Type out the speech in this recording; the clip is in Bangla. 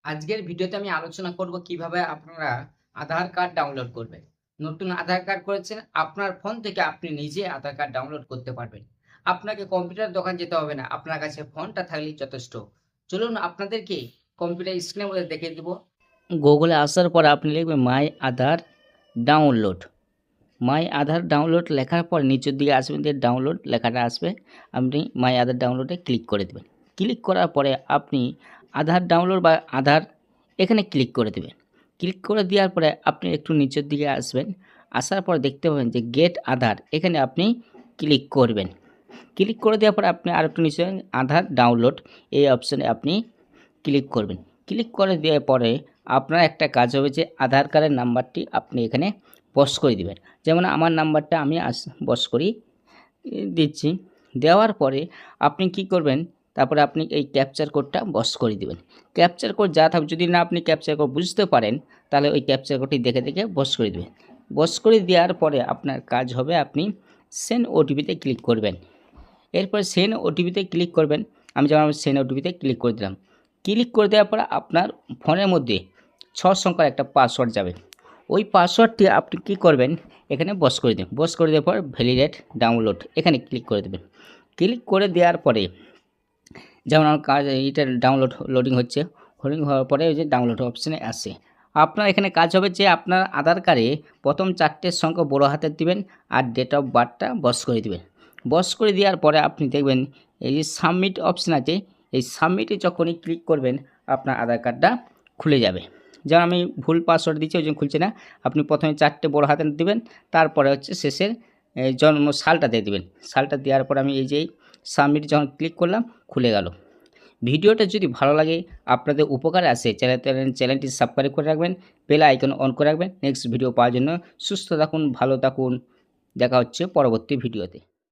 আজকের ভিডিওতে আমি আলোচনা করব কিভাবে আপনারা আধার কার্ড ডাউনলোড করবেন। নতুন আধার কার্ড করেছেন, আপনার ফোন থেকে আপনি নিজে আধার কার্ড ডাউনলোড করতে পারবেন। আপনাকে কম্পিউটার দোকান যেতে হবে না, আপনার কাছে ফোনটা থাকলেই যথেষ্ট। চলুন আপনাদেরকে কম্পিউটার স্ক্রিনের মধ্যে দেখিয়ে দেব। গুগলে আসার পর আপনি লিখবেন মাই আধার ডাউনলোড। মাই আধার ডাউনলোড লেখার পর নিচের দিকে আসবেন, যে ডাউনলোড লেখাটা আসবে, আপনি মাই আধার ডাউনলোডে ক্লিক করে দেবেন। ক্লিক করার পরে আপনি আধার ডাউনলোড বা আধার এখানে ক্লিক করে দেবেন। ক্লিক করে দেওয়ার পরে আপনি একটু নিচের দিকে আসবেন, আসার পর দেখতে পাবেন যে গেট আধার, এখানে আপনি ক্লিক করবেন। ক্লিক করে দেওয়ার পরে আপনি আর একটু নিচে আধার ডাউনলোড এই অপশানে আপনি ক্লিক করবেন। ক্লিক করে দেওয়ার পরে আপনার একটা কাজ হবে যে আধার কার্ডের নাম্বারটি আপনি এখানে বস করে দিবেন। যেমন আমার নাম্বারটা আমি বস করি দিচ্ছি। দেওয়ার পরে আপনি কি করবেন, তারপরে আপনি এই ক্যাপচার কোডটা বস করে দিবেন। ক্যাপচার কোড যা থাকবে, যদি না আপনি ক্যাপচার কোড বুঝতে পারেন তাহলে ওই ক্যাপচার কোডটি দেখে দেখে বস করে দেবেন। বস করে দেওয়ার পরে আপনার কাজ হবে আপনি সেন্ড ওটিপিতে ক্লিক করবেন। এরপরে সেন্ড ওটিপিতে ক্লিক করবেন। আমি যেমন সেন্ড ওটিপিতে ক্লিক করে দিলাম। ক্লিক করে দেওয়ার পরে আপনার ফোনের মধ্যে 6 সংখ্যার একটা পাসওয়ার্ড যাবে। ওই পাসওয়ার্ডটি আপনি কী করবেন, এখানে বস করে দেবেন। বস করে দেওয়ার পর ভ্যালিডেট ডাউনলোড এখানে ক্লিক করে দেবেন। ক্লিক করে দেওয়ার পরে যেমন আমার কাজ এইটা ডাউনলোড লোডিং হচ্ছে, লোডিং হওয়ার পরে ওই যে ডাউনলোড অপশানে আসে। আপনার এখানে কাজ হবে যে আপনার আধার কার্ডে প্রথম 4টে সংখ্যা বড় হাতের দিবেন আর ডেট অফ বার্থটা বস করে দিবেন। বস করে দেওয়ার পরে আপনি দেখবেন এই যে সাবমিট অপশান আছে, এই সাবমিটে যখনই ক্লিক করবেন আপনার আধার কার্ডটা খুলে যাবে। যেমন আমি ভুল পাসওয়ার্ড দিচ্ছি, ওই জন্য খুলছে না। আপনি প্রথমে 4টে বড় হাতের দিবেন, তারপরে হচ্ছে শেষের জন্ম সালটা দিয়ে দিবেন। সালটা দেওয়ার পর আমি এই যে সাবমিট যখন ক্লিক করলাম খুলে গেল। ভিডিওটা যদি ভালো লাগে, আপনাদের উপকারে আসে, চ্যানেলটি সাবস্ক্রাইব করে রাখবেন, বেল আইকন অন করে রাখবেন নেক্সট ভিডিও পাওয়ার জন্য। সুস্থ থাকুন, ভালো থাকুন, দেখা হচ্ছে পরবর্তী ভিডিওতে।